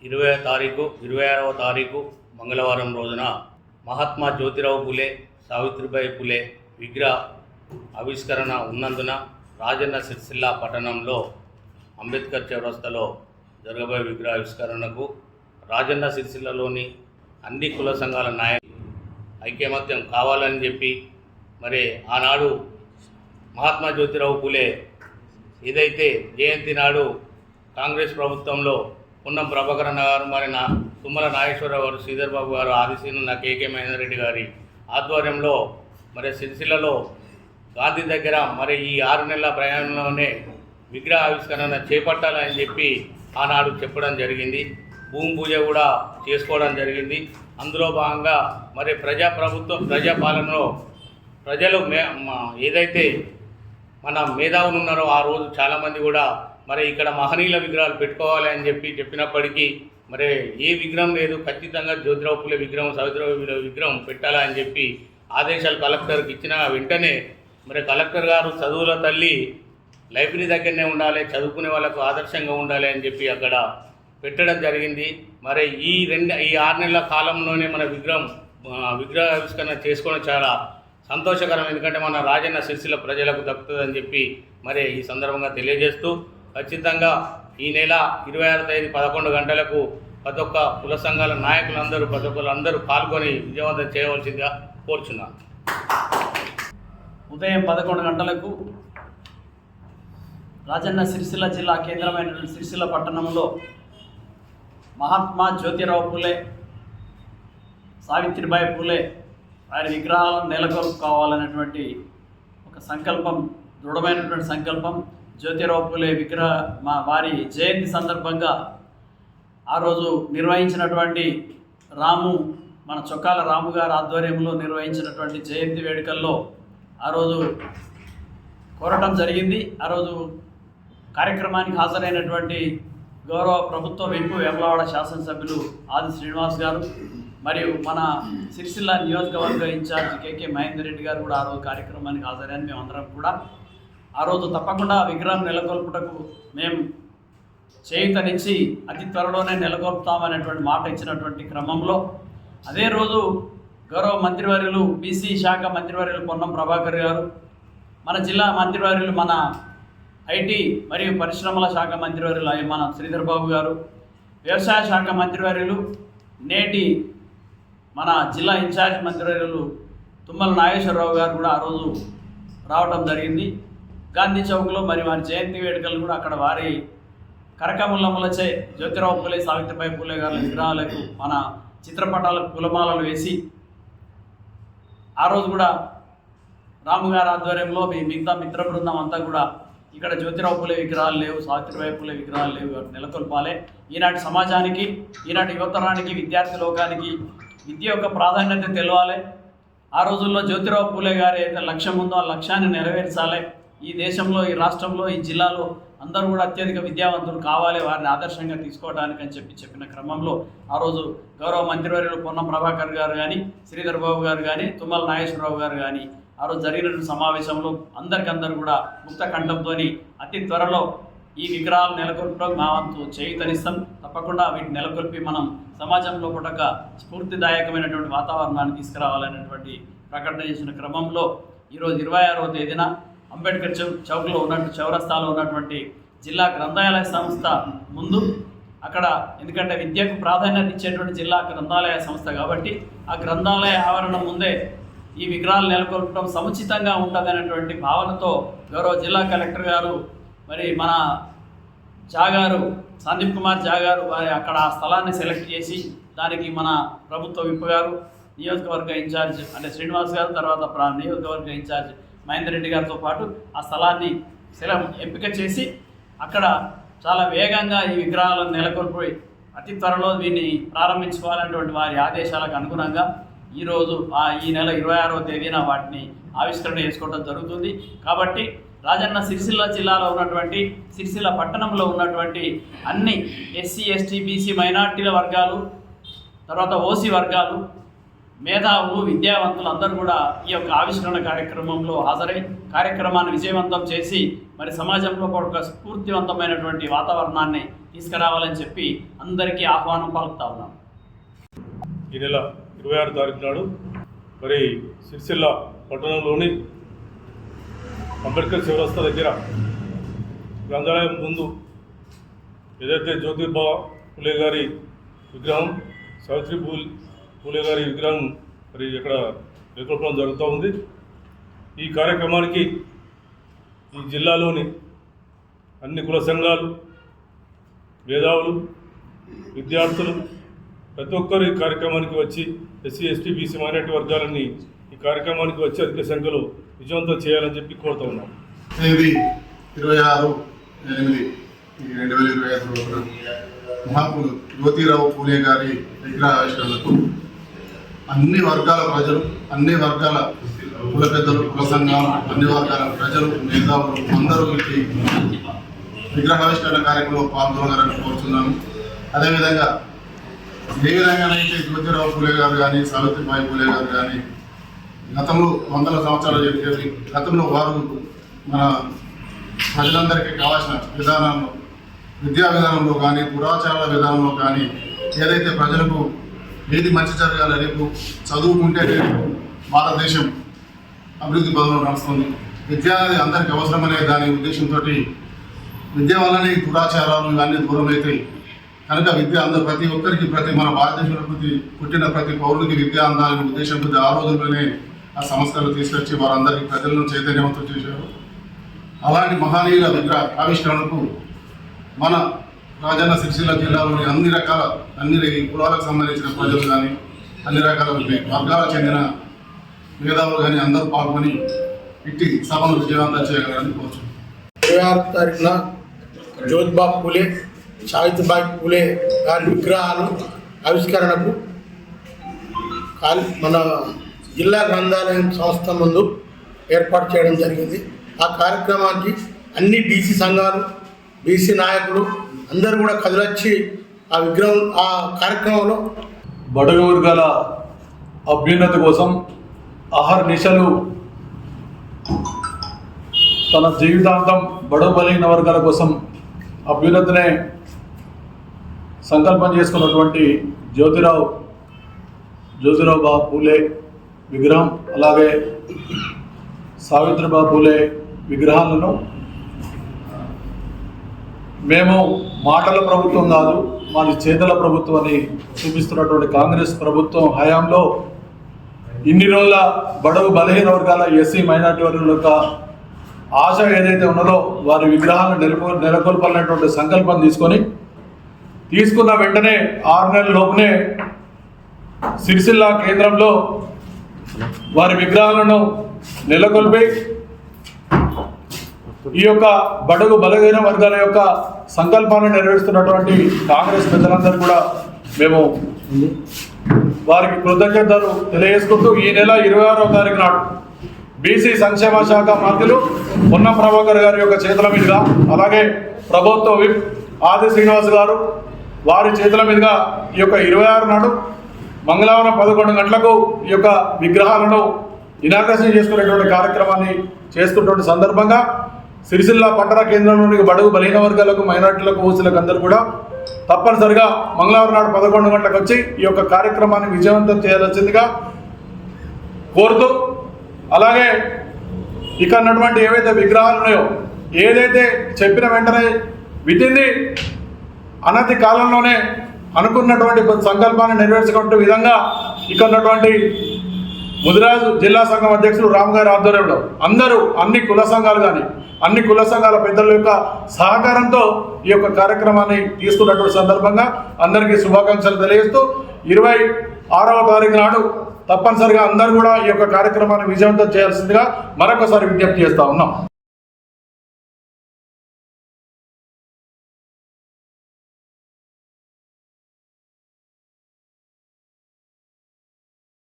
26వ తారీఖు మంగళవారం రోజున మహాత్మా జ్యోతిరావు పులే, సావిత్రిబాయి పులే విగ్రహ ఆవిష్కరణ ఉన్నందున రాజన్న సిరిసిల్ల పట్టణంలో అంబేద్కర్ చౌరస్తాలో జరగబోయే విగ్రహ ఆవిష్కరణకు రాజన్న సిరిసిల్లలోని అన్ని కుల సంఘాల నాయకులు ఐకమత్యం కావాలని చెప్పి మరి ఆనాడు మహాత్మా జ్యోతిరావు పులే ఏదైతే జయంతి నాడు కాంగ్రెస్ ప్రభుత్వంలో పున్నం ప్రభాకరన్ గారు, మరి తుమ్మల నాగేశ్వరరావు గారు, శ్రీధర్ బాబు గారు, ఆదిశీనున్న కేకే మహేందర్ రెడ్డి గారి ఆధ్వర్యంలో మరి సిరిసిల్లలో గాంధీ దగ్గర మరి ఈ 6 నెలల ప్రయాణంలోనే విగ్రహ ఆవిష్కరణ చేపట్టాలని చెప్పి ఆనాడు చెప్పడం జరిగింది. భూమి పూజ కూడా చేసుకోవడం జరిగింది. అందులో భాగంగా మరి ప్రజాపాలనలో ప్రజలు ఏదైతే మన మేధావులు ఉన్నారో ఆ రోజు చాలామంది కూడా మరి ఇక్కడ మహనీయుల విగ్రహాలు పెట్టుకోవాలి అని చెప్పినప్పటికీ మరి ఏ విగ్రహం లేదు, ఖచ్చితంగా జ్యోతిరావు పులే విగ్రహం, సావిత్రిబాయి విగ్రహం పెట్టాలని చెప్పి ఆదేశాలు కలెక్టర్కి ఇచ్చిన వెంటనే మరి కలెక్టర్ గారు చదువుల తల్లి లైబ్రరీ దగ్గరనే ఉండాలి, చదువుకునే వాళ్ళకు ఆదర్శంగా ఉండాలి అని చెప్పి అక్కడ పెట్టడం జరిగింది. మరి ఈ 6 నెలల కాలంలోనే మన విగ్రహ ఆవిష్కరణ చేసుకోవడం చాలా సంతోషకరం. ఎందుకంటే మన రాజన్న సిరిసిల్ల ప్రజలకు దక్కుతుందని చెప్పి మరి ఈ సందర్భంగా తెలియజేస్తూ ఖచ్చితంగా ఈ నెల 26వ తేదీ 11 గంటలకు ప్రతి ఒక్క కుల సంఘాల నాయకులందరూ ప్రతి ఒక్కరందరూ పాల్గొని విజయవంతం చేయవలసిందిగా కోరుచున్నాను. ఉదయం 11 గంటలకు రాజన్న సిరిసిల్ల జిల్లా కేంద్రమైన సిరిసిల్ల పట్టణంలో మహాత్మా జ్యోతిరావు పులే, సావిత్రిబాయి పులే వారి విగ్రహాలను నెలకొల్పుకోవాలనేటువంటి ఒక సంకల్పం, దృఢమైనటువంటి సంకల్పం. జ్యోతిరావు పులే వారి జయంతి సందర్భంగా ఆ రోజు నిర్వహించినటువంటి మన చొక్కాల రాము గారి ఆధ్వర్యంలో నిర్వహించినటువంటి జయంతి వేడుకల్లో ఆ రోజు కోరటం జరిగింది. ఆ రోజు కార్యక్రమానికి హాజరైనటువంటి గౌరవ ప్రభుత్వ విప్ వేములవాడ శాసనసభ్యులు ఆది శ్రీనివాస్ గారు మరియు మన సిరిసిల్ల నియోజకవర్గ ఇన్ఛార్జ్ కేకే మహేందర్ రెడ్డి గారు కూడా ఆ రోజు కార్యక్రమానికి హాజరైన మేమందరం కూడా ఆ రోజు తప్పకుండా విగ్రహం నెలకొల్పుటకు మేము చేయూతనిచ్చి అతి త్వరలోనే నెలకొల్పుతామనేటువంటి మాట ఇచ్చినటువంటి క్రమంలో అదే రోజు గౌరవ మంత్రివర్యులు బీసీ శాఖ మంత్రివర్యులు పొన్నం ప్రభాకర్ గారు, మన జిల్లా మంత్రివర్యులు మన ఐటీ మరియు పరిశ్రమల శాఖ మంత్రివర్యులు మన శ్రీధర్ బాబు గారు, వ్యవసాయ శాఖ మంత్రివర్యులు నేటి మన జిల్లా ఇన్ఛార్జ్ మంత్రివర్యులు తుమ్మల నాగేశ్వరరావు గారు కూడా ఆ రోజు రావడం జరిగింది. గాంధీ చౌక్లో మరి వారి జయంతి వేడుకలు కూడా అక్కడ వారి కరకములములచే జ్యోతిరావు పులే, సావిత్రిబాయి పులే గారి విగ్రహాలకు మన చిత్రపటాలకు పూలమాలలు వేసి ఆ రోజు కూడా రాము గారి ఆధ్వర్యంలో మిగతా మిత్ర బృందం అంతా కూడా ఇక్కడ జ్యోతిరావు పులే విగ్రహాలు లేవు, సావిత్రిబాయి పులే విగ్రహాలు లేవు, నెలకొల్పాలి. ఈనాటి సమాజానికి, ఈనాటి యువతరానికి, విద్యార్థి లోకానికి విద్య యొక్క ప్రాధాన్యత తెలవాలి. ఆ రోజుల్లో జ్యోతిరావు పులే గారి అయితే లక్ష్యం ఉందో ఆ లక్ష్యాన్ని నెరవేర్చాలి. ఈ దేశంలో, ఈ రాష్ట్రంలో, ఈ జిల్లాలో అందరూ కూడా అత్యధిక విద్యావంతులు కావాలి, వారిని ఆదర్శంగా తీసుకోవడానికి అని చెప్పిన క్రమంలో ఆ రోజు గౌరవ మంత్రివర్యులు పొన్నం ప్రభాకర్ గారు కానీ, శ్రీధర్ బాబు గారు కానీ, తుమ్మల నాగేశ్వరరావు గారు కానీ ఆ రోజు జరిగిన సమావేశంలో అందరికందరూ కూడా ముక్త కంఠంతో అతి త్వరలో ఈ విగ్రహాలు నెలకొల్పడం మా వంతు చేయూతనిస్తాం. తప్పకుండా వీటిని నెలకొల్పి మనం సమాజంలో ఒక స్ఫూర్తిదాయకమైనటువంటి వాతావరణాన్ని తీసుకురావాలనేటువంటి ప్రకటన చేసిన క్రమంలో ఈరోజు 26వ తేదీన అంబేద్కర్ చౌక్లో చౌరస్తాలో ఉన్నటువంటి జిల్లా గ్రంథాలయ సంస్థ ముందు అక్కడ, ఎందుకంటే విద్యకు ప్రాధాన్యత ఇచ్చేటువంటి జిల్లా గ్రంథాలయ సంస్థ కాబట్టి ఆ గ్రంథాలయ ఆవరణం ముందే ఈ విగ్రహాలు నెలకొల్పడం సముచితంగా ఉంటుందనేటువంటి భావనతో గౌరవ జిల్లా కలెక్టర్ గారు మరి మన సందీప్ కుమార్ గారు వారి అక్కడ ఆ స్థలాన్ని సెలెక్ట్ చేసి దానికి మన ప్రభుత్వ విప్ గారు, నియోజకవర్గ ఇన్ఛార్జ్ అంటే శ్రీనివాస్ గారు, తర్వాత నియోజకవర్గ ఇన్ఛార్జ్ మహేందర్ రెడ్డి గారితో పాటు ఆ స్థలాన్ని ఎంపిక చేసి అక్కడ చాలా వేగంగా ఈ విగ్రహాలను నెలకొల్పి అతి త్వరలో దీన్ని ప్రారంభించుకోవాలనేటువంటి వారి ఆదేశాలకు అనుగుణంగా ఈరోజు ఈ నెల 26వ తేదీన వాటిని ఆవిష్కరణ చేసుకోవడం జరుగుతుంది. కాబట్టి రాజన్న సిరిసిల్ల జిల్లాలో ఉన్నటువంటి, సిరిసిల్ల పట్టణంలో ఉన్నటువంటి అన్ని ఎస్సీ, ఎస్టీ, బీసీ, మైనార్టీల వర్గాలు, తర్వాత ఓసీ వర్గాలు, మేధావులు విద్యావంతులు అందరూ కూడా ఈ యొక్క ఆవిష్కరణ కార్యక్రమంలో హాజరై కార్యక్రమాన్ని విజయవంతం చేసి మరి సమాజంలో ఒక స్ఫూర్తివంతమైనటువంటి వాతావరణాన్ని తీసుకురావాలని చెప్పి అందరికీ ఆహ్వానం పలుకుతా ఉన్నాం. ఈ నెల 26 తారీఖు నాడు మరి సిరిసిల్ల పట్టణంలోని అంబేద్కర్ చౌరస్తా దగ్గర గ్రంథాలయం ముందు ఏదైతే జ్యోతిబా ఫులే గారి విగ్రహం, సావిత్రి ఫులే గారి విగ్రహం మరి ఇక్కడ నెలకొల్పడం జరుగుతూ ఉంది. ఈ కార్యక్రమానికి ఈ జిల్లాలోని అన్ని కుల సంఘాలు, మేధావులు, విద్యార్థులు ప్రతి ఒక్కరు ఈ కార్యక్రమానికి వచ్చి ఎస్సీ, ఎస్టీ, బీసీ, మైనారిటీ వర్గాలన్నీ ఈ కార్యక్రమానికి వచ్చి అధిక సంఖ్యలో విజయవంతం చేయాలని చెప్పి కోరుతూ ఉన్నాం. తేదీ 26/8/2025 రోజున మహాత్ములు జ్యోతిరావు పూలే గారి విగ్రహావిష్కరణకు అన్ని వర్గాల ప్రజలు, అన్ని వర్గాల కుల పెద్దలు, కుల సంఘాలు, అన్ని వర్గాల ప్రజలు, మేధావులు అందరూ వీటి విగ్రహావిష్కరణ కార్యక్రమంలో పాల్గొనాలని కోరుతున్నాను. అదేవిధంగా ఏ విధంగానైతే జ్యోతిరావు పూలే గారు కానీ, సావిత్రిబాయి పూలే గారు కానీ గతంలో 100 సంవత్సరాలు జరిగేవి, గతంలో వారు మన ప్రజలందరికీ కావాల్సిన విధానంలో, విద్యా విధానంలో కానీ, పురాచారాల విధానంలో కానీ ఏదైతే ప్రజలకు ఏది మంచి జరగాలి, రేపు చదువుకుంటే రేపు భారతదేశం అభివృద్ధి పదంలో నడుస్తుంది, విద్య అనేది అందరికీ అవసరమనే దాని ఉద్దేశంతో విద్య వల్లనే దురాచారాలు ఇవన్నీ దూరం అవుతాయి. కనుక విద్య అందరూ ప్రతి ఒక్కరికి, మన భారతదేశంలో పుట్టిన ప్రతి పౌరుడికి విద్య అందాలనే ఉద్దేశంతో ఆ రోజుల్లోనే ఆ సంస్థలు తీసుకొచ్చి వారందరికీ ప్రజలను చైతన్యవంతం చేశారు. అలాంటి మహనీయుల విగ్రహ ఆవిష్కరణకు మన రాజన్న సిరిసిల్ల జిల్లాలోని అన్ని కులాలకు సంబంధించిన ప్రజలు కానీ, అన్ని రకాల వర్గాలకు చెందిన మేధావులు కానీ అందరూ పాల్గొని ఇట్టి సభను విజయవంతం చేయగలరని కోరుచున్నాను. 26 తారీఖున జ్యోతిబా పూలే, సావిత్రిబాయి పూలే గారి విగ్రహాలు ఆవిష్కరణకు మన జిల్లా గ్రంథాలయం సంస్థ ముందు ఏర్పాటు చేయడం జరిగింది. ఆ కార్యక్రమానికి అన్ని బీసీ సంఘాలు, బీసీ నాయకులు అందరూ కూడా కదిలొచ్చి ఆ కార్యక్రమంలో బడుగు వర్గాల అభ్యున్నతి కోసం అహర్నిశలు తన జీవితాంతం బడుగు బలహీన వర్గాల కోసం అభ్యున్నతినే సంకల్పం చేసుకున్నటువంటి జ్యోతిరావు పూలే విగ్రహం, అలాగే సావిత్రిబాయి పూలే విగ్రహాలను మేము మాటల ప్రభుత్వం కాదు, మాది చేతల ప్రభుత్వం అని చూపిస్తున్నటువంటి కాంగ్రెస్ ప్రభుత్వం హయాంలో ఇన్ని రోజుల బడుగు బలహీన వర్గాల, ఎస్సీ, మైనారిటీ వర్గాల యొక్క ఆశ ఏదైతే ఉన్నదో వారి విగ్రహాలను నెలకొల్పాలనేటువంటి సంకల్పం తీసుకున్న వెంటనే 6 నెలల లోపునే సిరిసిల్ల కేంద్రంలో వారి విగ్రహాలను నెలకొల్పి ఈ యొక్క బడుగు బలహీన వర్గాల యొక్క సంకల్పాన్ని నెరవేరుస్తున్నటువంటి కాంగ్రెస్ పెద్దలందరూ కూడా మేము వారికి కృతజ్ఞతలు తెలియజేసుకుంటూ ఈ నెల 26వ తారీఖు నాడు బీసీ సంక్షేమ శాఖ మంత్రులు పొన్నం ప్రభాకర్ గారి యొక్క చేతుల మీదుగా, అలాగే ప్రభుత్వ విప్ ఆది శ్రీనివాస్ గారు వారి చేతుల మీదుగా ఈ యొక్క 26 నాడు మంగళవారం 11 గంటలకు ఈ యొక్క విగ్రహాలను ఇనాగ్రేషన్ చేసుకునేటువంటి కార్యక్రమాన్ని చేస్తున్నటువంటి సందర్భంగా సిరిసిల్ల పట్టణ కేంద్రంలోని బడుగు బలహీన వర్గాలకు, మైనార్టీలకు, ఓసీలకు అందరూ కూడా తప్పనిసరిగా మంగళవారం నాడు 11 గంటలకు వచ్చి ఈ యొక్క కార్యక్రమాన్ని విజయవంతం చేయాల్సిందిగా కోరుతూ, అలాగే ఇక్కడ ఉన్నటువంటి ఏవైతే విగ్రహాలు ఉన్నాయో ఏదైతే చెప్పిన వెంటనే వితింది అనతి కాలంలోనే అనుకున్నటువంటి సంకల్పాన్ని నెరవేర్చుకుంటే విధంగా ఇక్కడ ఉన్నటువంటి ముదిరాజు జిల్లా సంఘం అధ్యక్షులు రామ్ గారి ఆధ్వర్యంలో అందరూ అన్ని కుల సంఘాలు కానీ అన్ని కుల సంఘాల పెద్దల యొక్క సహకారంతో ఈ యొక్క కార్యక్రమాన్ని తీసుకున్నటువంటి సందర్భంగా అందరికీ శుభాకాంక్షలు తెలియజేస్తూ 26వ తారీఖు నాడు తప్పనిసరిగా అందరూ కూడా ఈ యొక్క కార్యక్రమాన్ని విజయవంతం చేయాల్సిందిగా మరొకసారి విజ్ఞప్తి చేస్తా ఉన్నాం.